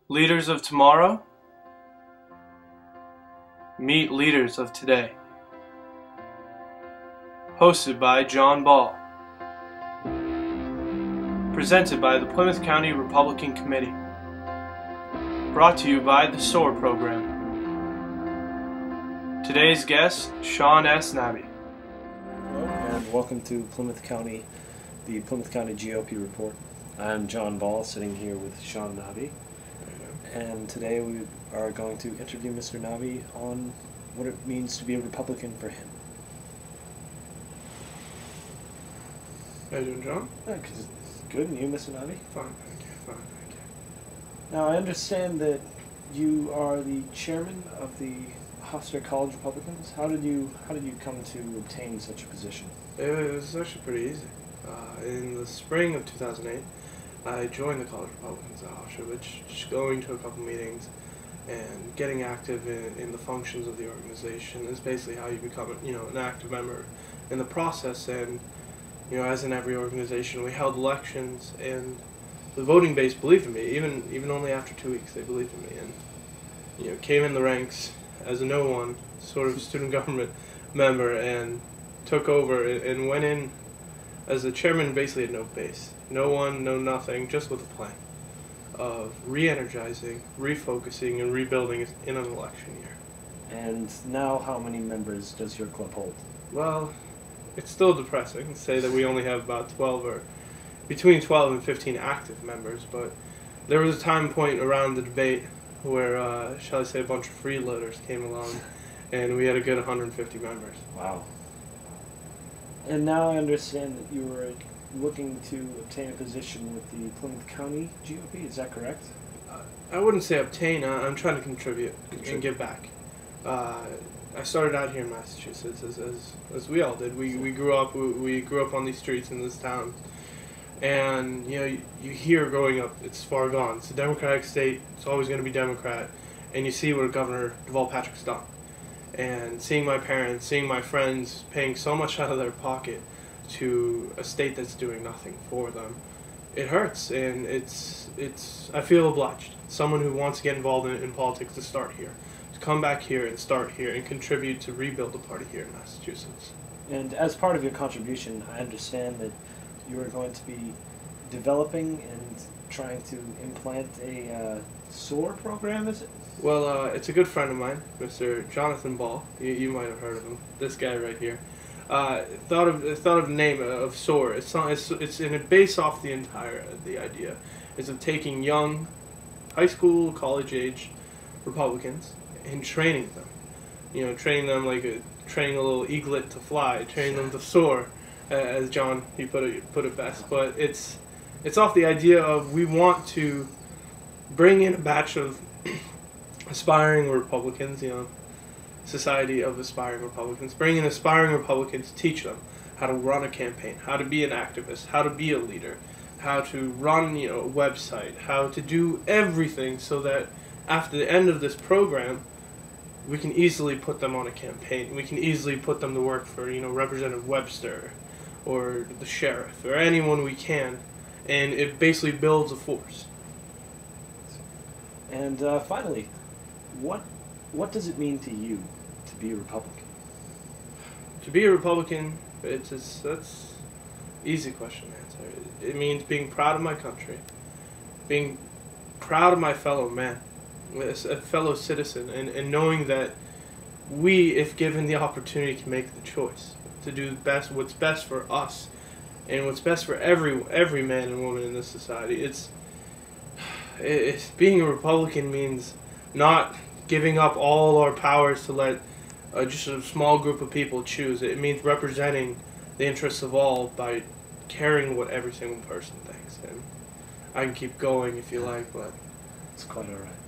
Leaders of tomorrow, meet leaders of today. Hosted by John Ball. Presented by the Plymouth County Republican Committee. Brought to you by the SOAR program. Today's guest, Sean S. Nabby. Hello, and welcome to Plymouth County, the Plymouth County GOP Report. I'm John Ball, sitting here with Sean Nabby. And today we are going to interview Mr. Nabby on what it means to be a Republican for him. How you doing, John? Good, and you, Mr. Nabby? Fine, thank you. Fine, thank you. Now, I understand that you are the chairman of the Hofstra College Republicans. How did you come to obtain such a position? It was actually pretty easy. In the spring of 2008, I joined the College Republicans at Hofstra, which just going to a couple meetings and getting active in the functions of the organization is basically how you become, an active member in the process. And as in every organization, we held elections, and the voting base believed in me. Even only after 2 weeks, they believed in me, and came in the ranks as a no one sort of student government member and took over and went in as the chairman. Basically at no base, no one, no nothing, just with a plan of re-energizing, refocusing, and rebuilding in an election year. And now, how many members does your club hold? Well, it's still depressing to say that we only have about 12 or between 12 and 15 active members, but there was a time point around the debate where, shall I say, a bunch of freeloaders came along, and we had a good 150 members. Wow. And now I understand that you were looking to obtain a position with the Plymouth County GOP, is that correct? I wouldn't say obtain, I'm trying to contribute and give back. I started out here in Massachusetts, as we all did. We grew up on these streets in this town. And you hear growing up, it's far gone. It's a Democratic state. It's always going to be Democrat. And you see what Governor Deval Patrick's done. And seeing my parents, seeing my friends paying so much out of their pocket to a state that's doing nothing for them, it hurts. And I feel obliged. Someone who wants to get involved in politics to start here, to come back here and start here and contribute to rebuild the party here in Massachusetts. And as part of your contribution, I understand that you are going to be developing and trying to implant a SOAR program, is it? Well, it's a good friend of mine, Mr. Jonathan Ball. You might have heard of him. This guy right here. Thought of the name of SOAR. It's based off the idea is of taking young, high school, college age Republicans and training them. Training them like training a little eaglet to fly, training them to soar. As John, he put it best, but it's off the idea of we want to bring in a batch of aspiring Republicans, society of aspiring Republicans, bring in aspiring Republicans, teach them how to run a campaign, how to be an activist, how to be a leader, how to run, a website, how to do everything so that after the end of this program, we can easily put them on a campaign. We can easily put them to work for, Representative Webster, or the sheriff, or anyone we can, and it basically builds a force. And finally, what does it mean to you to be a Republican? To be a Republican, that's easy question to answer. It means being proud of my country, being proud of my fellow man, a fellow citizen, and knowing that we, if given the opportunity, can make the choice to do what's best for us, and what's best for every man and woman in this society. It's being a Republican means not giving up all our powers to let just a small group of people choose. It means representing the interests of all by caring what every single person thinks. And I can keep going if you like, but it's quite all right.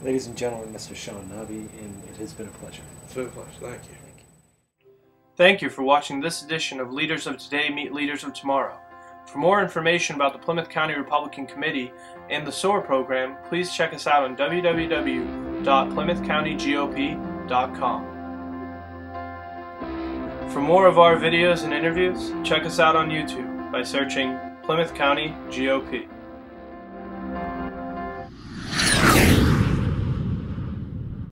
Ladies and gentlemen, Mr. Sean Nabby, and it has been a pleasure. It's been a pleasure. Thank you. Thank you for watching this edition of Leaders of Today Meet Leaders of Tomorrow. For more information about the Plymouth County Republican Committee and the SOAR program, please check us out on www.plymouthcountygop.com. For more of our videos and interviews, check us out on YouTube by searching Plymouth County GOP.